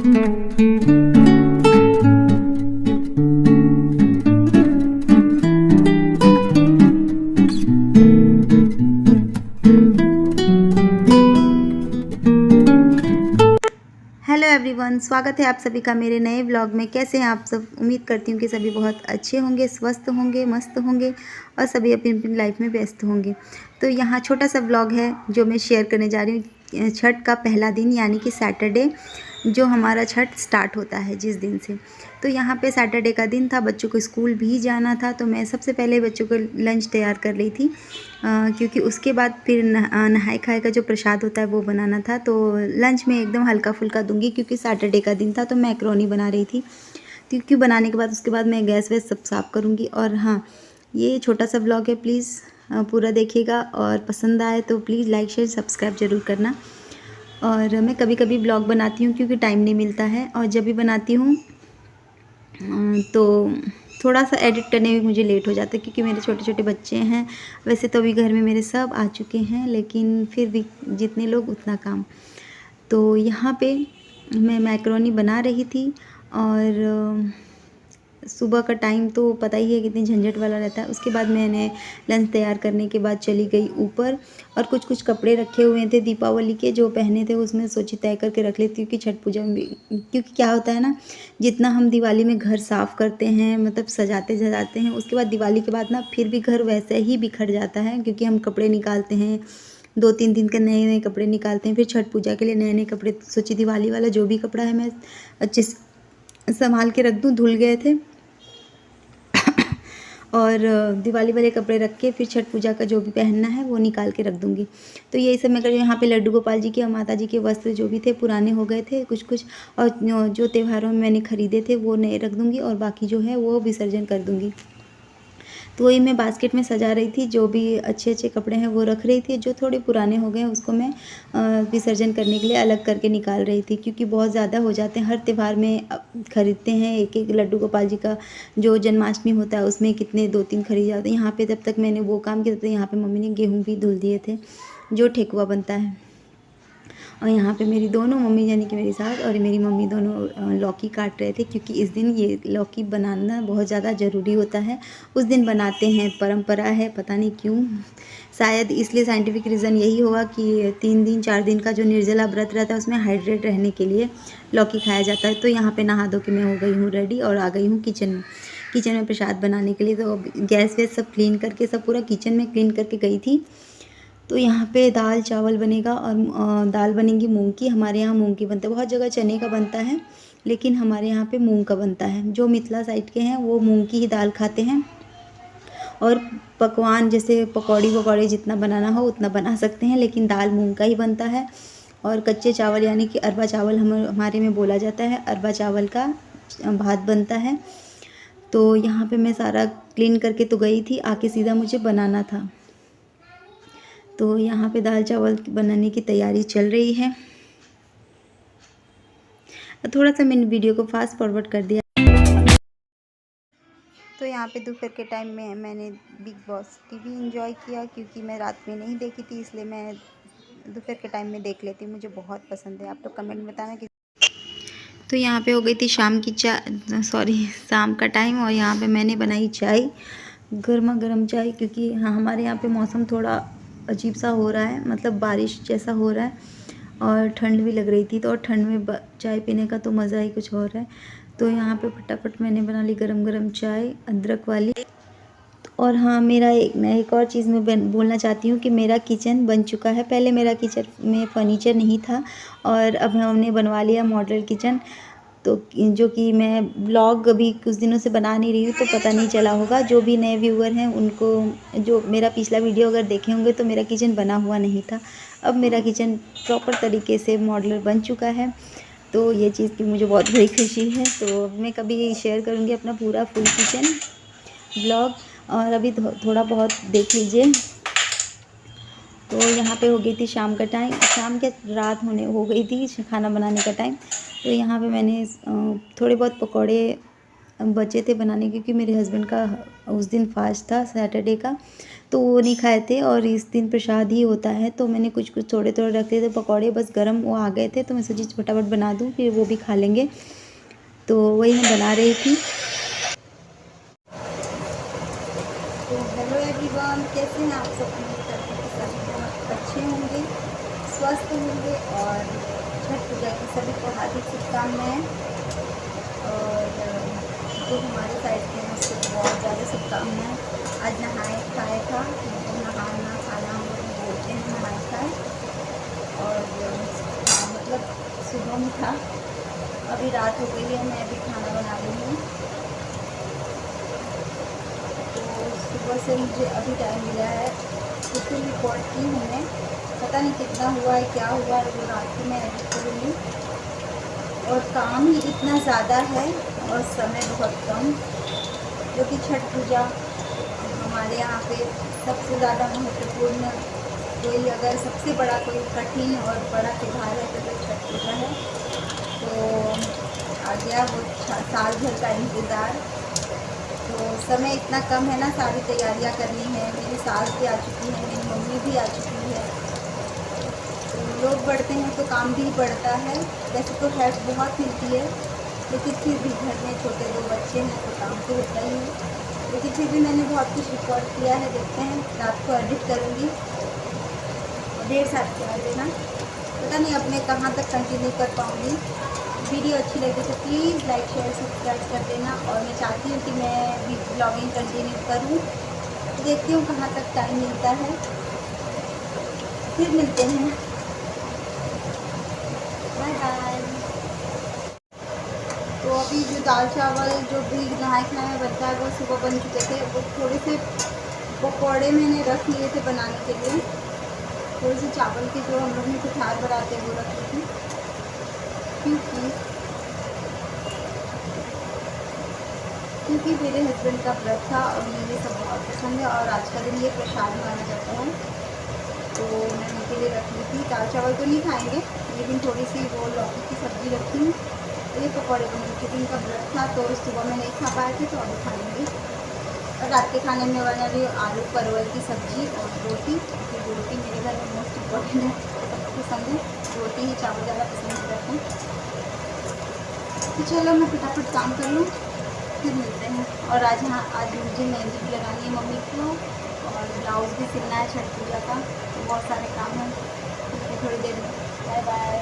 Hello everyone, स्वागत है आप सभी का मेरे नए ब्लॉग में। कैसे हैं आप सब? उम्मीद करती हूँ कि सभी बहुत अच्छे होंगे, स्वस्थ होंगे, मस्त होंगे और सभी अपनी अपनी लाइफ में व्यस्त होंगे। तो यहाँ छोटा सा ब्लॉग है जो मैं शेयर करने जा रही हूँ। छठ का पहला दिन यानी कि सैटरडे, जो हमारा छठ स्टार्ट होता है जिस दिन से। तो यहाँ पे सैटरडे का दिन था, बच्चों को स्कूल भी जाना था। तो मैं सबसे पहले बच्चों को लंच तैयार कर रही थी, क्योंकि उसके बाद फिर नहाए खाए का जो प्रसाद होता है वो बनाना था। तो लंच में एकदम हल्का फुल्का दूंगी, क्योंकि सैटरडे का दिन था। तो मैक्रोनी बना रही थी, क्योंकि बनाने के बाद उसके बाद मैं गैस वैस सब साफ़ करूँगी। और हाँ, ये छोटा सा ब्लॉग है, प्लीज़ पूरा देखिएगा और पसंद आए तो प्लीज़ लाइक शेयर सब्सक्राइब ज़रूर करना। और मैं कभी कभी ब्लॉग बनाती हूँ क्योंकि टाइम नहीं मिलता है, और जब भी बनाती हूँ तो थोड़ा सा एडिट करने में मुझे लेट हो जाता है, क्योंकि मेरे छोटे छोटे बच्चे हैं। वैसे तो अभी घर में मेरे सब आ चुके हैं, लेकिन फिर भी जितने लोग उतना काम। तो यहाँ पे मैं मैक्रोनी बना रही थी, और सुबह का टाइम तो पता ही है कितनी झंझट वाला रहता है। उसके बाद मैंने लंच तैयार करने के बाद चली गई ऊपर, और कुछ कपड़े रखे हुए थे दीपावली के जो पहने थे, उसमें सोची तय करके रख लेती हूँ कि छठ पूजा में क्योंकि क्या होता है ना, जितना हम दिवाली में घर साफ़ करते हैं, मतलब सजाते सजाते हैं, उसके बाद दिवाली के बाद ना फिर भी घर वैसे ही बिखर जाता है, क्योंकि हम कपड़े निकालते हैं, 2-3 दिन के नए नए कपड़े निकालते हैं, फिर छठ पूजा के लिए नए नए कपड़े। सोची दिवाली वाला जो भी कपड़ा है मैं अच्छे से संभाल के रख दूँ, धुल गए थे। और दिवाली वाले कपड़े रख के फिर छठ पूजा का जो भी पहनना है वो निकाल के रख दूँगी। तो यही सब मैं कर रही हूँ। यहाँ पे लड्डू गोपाल जी के और माता जी के वस्त्र जो भी थे पुराने हो गए थे कुछ, और जो त्योहारों में मैंने ख़रीदे थे वो नए रख दूँगी, और बाकी जो है वो विसर्जन कर दूँगी। तो वही मैं बास्केट में सजा रही थी, जो भी अच्छे अच्छे कपड़े हैं वो रख रही थी, जो थोड़े पुराने हो गए हैं उसको मैं विसर्जन करने के लिए अलग करके निकाल रही थी, क्योंकि बहुत ज़्यादा हो जाते हैं। हर त्यौहार में खरीदते हैं एक एक लड्डू गोपाल जी का, जो जन्माष्टमी होता है उसमें कितने 2-3 खरीद जाते हैं। यहाँ पे जब तक मैंने वो काम किया तब तक यहाँ पे मम्मी ने गेहूँ भी धुल दिए थे, जो ठेकुआ बनता है। और यहाँ पे मेरी दोनों मम्मी यानी कि मेरी सास और मेरी मम्मी दोनों लौकी काट रहे थे, क्योंकि इस दिन ये लौकी बनाना बहुत ज़्यादा ज़रूरी होता है। उस दिन बनाते हैं, परंपरा है, पता नहीं क्यों, शायद इसलिए साइंटिफिक रीज़न यही होगा कि 3 दिन 4 दिन का जो निर्जला व्रत रहता है उसमें हाइड्रेट रहने के लिए लौकी खाया जाता है। तो यहाँ पर नहा धो के मैं हो गई हूँ रेडी, और आ गई हूँ किचन में प्रसाद बनाने के लिए। तो गैस वैस सब क्लीन करके, सब पूरा किचन में क्लीन करके गई थी। तो यहाँ पे दाल चावल बनेगा, और दाल बनेगी मूंग की। हमारे यहाँ मूंग की बनता है, बहुत जगह चने का बनता है, लेकिन हमारे यहाँ पे मूंग का बनता है। जो मिथिला साइड के हैं वो मूंग की ही दाल खाते हैं। और पकवान जैसे पकौड़ी वकौड़ी जितना बनाना हो उतना बना सकते हैं, लेकिन दाल मूंग का ही बनता है। और कच्चे चावल यानी कि अरबा चावल हमारे में बोला जाता है, अरबा चावल का भात बनता है। तो यहाँ पे मैं सारा क्लीन करके तो गई थी, आके सीधा मुझे बनाना था। तो यहाँ पे दाल चावल बनाने की तैयारी चल रही है। थोड़ा सा मैंने वीडियो को फास्ट फॉरवर्ड कर दिया। तो यहाँ पे दोपहर के टाइम में मैंने बिग बॉस टीवी एंजॉय किया, क्योंकि मैं रात में नहीं देखी थी, इसलिए मैं दोपहर के टाइम में देख लेती हूँ। मुझे बहुत पसंद है, आप तो कमेंट में बताना कि। तो यहाँ पे हो गई थी शाम का टाइम, और यहाँ पे मैंने बनाई चाय, गर्मा गर्म चाय, क्योंकि हाँ हमारे यहाँ पे मौसम थोड़ा अजीब सा हो रहा है, मतलब बारिश जैसा हो रहा है, और ठंड भी लग रही थी। तो और ठंड में चाय पीने का तो मज़ा ही कुछ और है। तो यहाँ पे फटाफट मैंने बना ली गरम गरम चाय अदरक वाली। और हाँ, मेरा एक और चीज़ मैं बोलना चाहती हूँ कि मेरा किचन बन चुका है। पहले मेरा किचन में फर्नीचर नहीं था, और अब हमने बनवा लिया मॉडल किचन। तो जो कि मैं ब्लॉग अभी कुछ दिनों से बना नहीं रही हूँ, तो पता नहीं चला होगा। जो भी नए व्यूअर हैं उनको, जो मेरा पिछला वीडियो अगर देखे होंगे, तो मेरा किचन बना हुआ नहीं था। अब मेरा किचन प्रॉपर तरीके से मॉडलर बन चुका है। तो ये चीज़ की मुझे बहुत बड़ी खुशी है। तो मैं कभी शेयर करूँगी अपना पूरा फुल किचन ब्लॉग, और अभी थोड़ा बहुत देख लीजिए। तो यहाँ पे हो गई थी शाम का टाइम, शाम के रात हो गई थी खाना बनाने का टाइम। तो यहाँ पे मैंने थोड़े बहुत पकौड़े बचे थे बनाने, क्योंकि मेरे हस्बैंड का उस दिन फास्ट था सैटरडे का, तो वो नहीं खाए थे और इस दिन प्रसाद ही होता है। तो मैंने कुछ कुछ थोड़े थोड़े रख दिए थे पकौड़े, बस गरम वो आ गए थे तो मैं सोची फटाफट बना दूँ, फिर वो भी खा लेंगे। तो वही मैं बना रही थी। तो हेलो एवरीवन, कैसे हैं आप सब? उम्मीद करते हैं कि सभी बहुत अच्छे होंगे, स्वस्थ होंगे। और छठ पूजा की सभी को हार्दिक शुभकामनाएँ। और जो हमारे साइड के हैं उसको बहुत ज़्यादा शुभकामनाएँ। आज नहाए खाए था, मतलब नहाना खाना हम लोग बोलते हैं, नहाए खाए। और हाँ, मतलब सुबह में था, अभी रात हो गई है, मैं अभी खाना बना रही हूँ। तो सुबह से मुझे अभी टाइम मिला है, तो फिर रिकॉर्ड की हूँ मैं। पता नहीं कितना हुआ है, क्या हुआ है, वो रात को मैं एडिट करूँगी। और काम ही इतना ज़्यादा है और समय बहुत कम, क्योंकि छठ पूजा हमारे यहाँ पे सबसे ज़्यादा महत्वपूर्ण, कोई अगर सबसे बड़ा कोई कठिन और बड़ा त्यौहार है तो छठ पूजा है। तो आ गया वो साल भर का इंतज़ार। तो समय इतना कम है ना, सारी तैयारियां करनी है। मेरी सास भी आ चुकी है, मेरी मम्मी भी आ चुकी है। तो लोग बढ़ते हैं तो काम भी बढ़ता है। वैसे तो हेल्प बहुत मिलती है, लेकिन फिर भी घर में छोटे 2 बच्चे हैं तो काम तो होता ही है। लेकिन फिर भी मैंने बहुत कुछ रिकॉर्ड किया है, देखते हैं रात को एडिट करूँगी और ढेर साथ कर देना। पता नहीं अब मैं कहाँ तक कंटिन्यू कर पाऊँगी। वीडियो अच्छी लगी तो प्लीज़ लाइक शेयर सब्सक्राइब कर देना। और मैं चाहती हूँ कि मैं भी ब्लॉगिंग कंटिन्यू करूँ, देखती हूँ कहाँ तक टाइम मिलता है। फिर मिलते हैं, बाय बाय। तो अभी जो दाल चावल जो भी नहाए खाए में बनता है वो सुबह बन चुके थे। वो थोड़े से पकौड़े मैंने रख लिए थे बनाने के लिए, थोड़े से चावल के जो हम लोग में पिठार बनाते हैं वो रख ली थी, क्योंकि मेरे हस्बैंड का व्रत था और मुझे सब बहुत पसंद है और आज का दिन ये प्रसाद माना जाता है। तो मैं उनके लिए रख ली थी। दाल चावल तो नहीं खाएंगे, लेकिन थोड़ी सी वो लौकी की सब्ज़ी रखी हूँ। तो ये पकौड़े बने, क्योंकि इनका व्रत था तो सुबह में नहीं खा पाए थे तो अभी खा लेंगे। और रात के खाने में बना रही आलू परवल की सब्ज़ी और रोटी, क्योंकि रोटी मेरे घर में मोस्ट इम्पॉर्टेंट है, सबको पसंद है। रोटी ही चावल ज़्यादा पसंद करते हैं। तो चलो मैं फटाफट काम कर लूँ, फिर मिलते हैं। और आज मुझे मेहंदी भी लगानी है मम्मी को, और ब्लाउज़ भी सिलना है छठ पूजा का, तो बहुत सारे काम हैं। मिलते हैं थोड़ी देर में, बाय बाय।